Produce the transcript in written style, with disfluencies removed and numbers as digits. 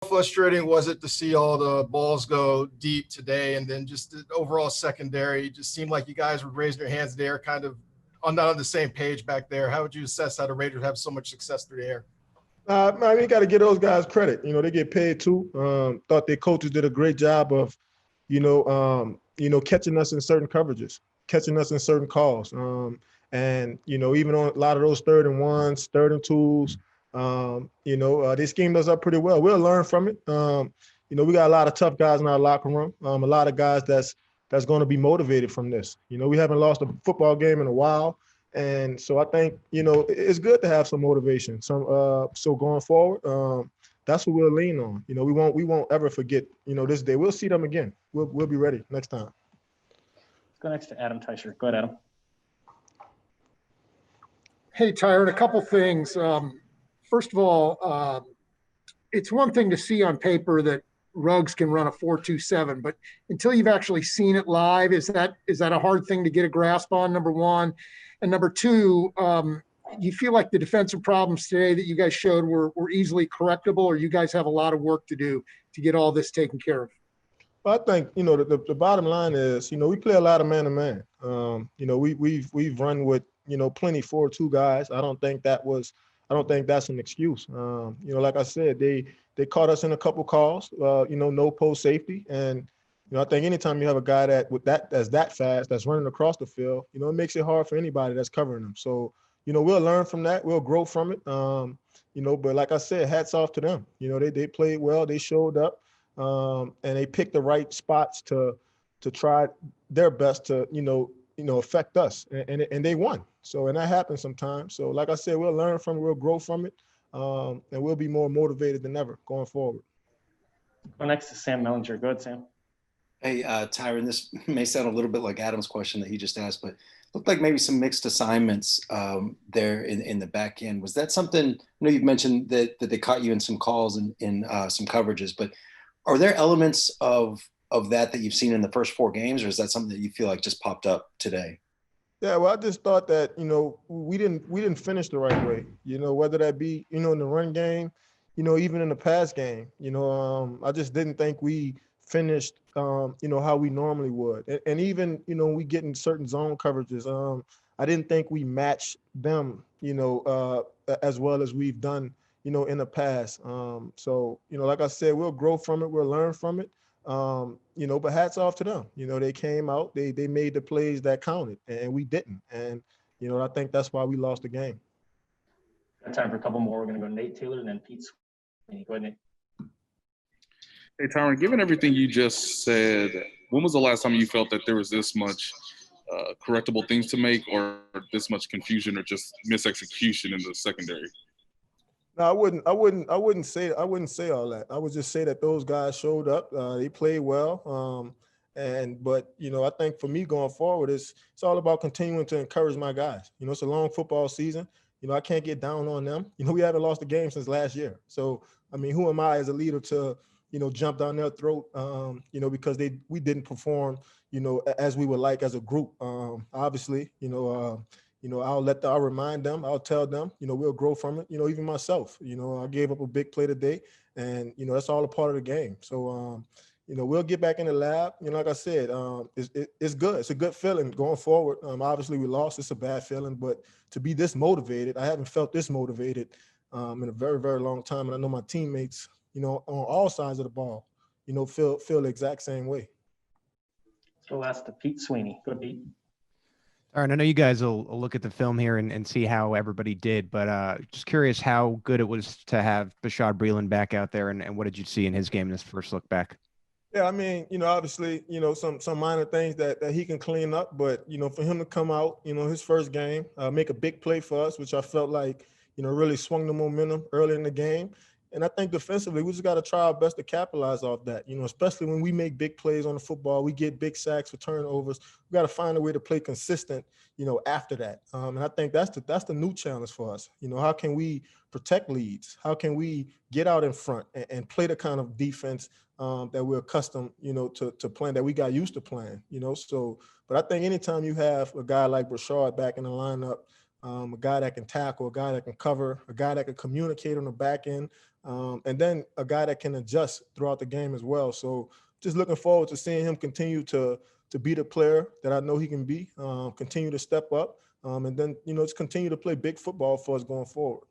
frustrating was it to see all the balls go deep today, and then just the overall secondary? It just seemed like you guys were raising your hands in the air, kind of not on the same page back there. How would you assess how the Raiders have so much success through the air? I mean, you got to give those guys credit. They get paid too. Thought their coaches did a great job of, catching us in certain coverages, catching us in certain calls. And even on a lot of those 3rd and 1s, 3rd and 2s, they schemed us up pretty well. We'll learn from it. We got a lot of tough guys in our locker room. A lot of guys that's going to be motivated from this. We haven't lost a football game in a while. And so I think, it's good to have some motivation. So going forward, that's what we'll lean on. We won't ever forget, this day. We'll see them again. We'll be ready next time. Let's go next to Adam Teicher. Go ahead, Adam. Hey, Tyrann, a couple things. First of all, it's one thing to see on paper that Ruggs can run a 4.27, but until you've actually seen it live, is that a hard thing to get a grasp on, number one? And number two, you feel like the defensive problems today that you guys showed were easily correctable, or you guys have a lot of work to do to get all this taken care of? Well, I think, the bottom line is, we play a lot of man-to-man. We've run with, plenty 4-2 guys. I don't think that's an excuse. Like I said, they caught us in a couple calls, no post safety. And, I think anytime you have a guy that's that fast, that's running across the field, it makes it hard for anybody that's covering them. So, we'll learn from that. We'll grow from it. But like I said, hats off to them. They played well. They showed up, and they picked the right spots to try their best to, affect us. And they won. So, and that happens sometimes. So, like I said, we'll learn from it. We'll grow from it, and we'll be more motivated than ever going forward. Go next to Sam Mellinger. Go ahead, Sam. Hey, Tyrann, this may sound a little bit like Adam's question that he just asked, but looked like maybe some mixed assignments there in the back end. Was that something? I know you've mentioned that they caught you in some calls and in some coverages, but are there elements of that you've seen in the first 4 games, or is that something that you feel like just popped up today? Yeah, well, I just thought that we didn't finish the right way. Whether that be in the run game, even in the pass game. I just didn't think we finished how we normally would, and even we get in certain zone coverages. I didn't think we matched them as well as we've done in the past. So like I said, we'll grow from it, we'll learn from it. But hats off to them. They came out, they made the plays that counted, and we didn't. And I think that's why we lost the game. Got time for a couple more. We're going to go Nate Taylor and then Pete Sweeney. Go ahead, Nate. Hey, Tyrann, given everything you just said, when was the last time you felt that there was this much correctable things to make, or this much confusion, or just misexecution in the secondary? No, I wouldn't say all that. I would just say that those guys showed up. They played well. But I think for me going forward, it's all about continuing to encourage my guys. It's a long football season. I can't get down on them. We haven't lost a game since last year. So, I mean, who am I as a leader to jump down their throat, because we didn't perform, as we would like as a group. Obviously, I'll remind them, I'll tell them, we'll grow from it. Even myself, I gave up a big play today, and, that's all a part of the game. So, we'll get back in the lab. Like I said, it's good. It's a good feeling going forward. Obviously we lost. It's a bad feeling, but to be this motivated, I haven't felt this motivated in a very, very long time. And I know my teammates, on all sides of the ball, feel the exact same way. So last to Pete Sweeney. Go, Pete. All right, I know you guys will look at the film here and see how everybody did, but just curious how good it was to have Bashaud Breeland back out there, and what did you see in his game in this first look back? Yeah, I mean, obviously, some minor things that he can clean up, but, for him to come out, his first game, make a big play for us, which I felt like, really swung the momentum early in the game. And I think defensively, we just got to try our best to capitalize off that, especially when we make big plays on the football, we get big sacks for turnovers. We got to find a way to play consistent, after that. And I think that's the new challenge for us. How can we protect leads? How can we get out in front and play the kind of defense that we're accustomed, to playing, that we got used to playing, So, but I think anytime you have a guy like Bashaud back in the lineup, a guy that can tackle, a guy that can cover, a guy that can communicate on the back end, and then a guy that can adjust throughout the game as well. So just looking forward to seeing him continue to be the player that I know he can be, continue to step up, and then, just continue to play big football for us going forward.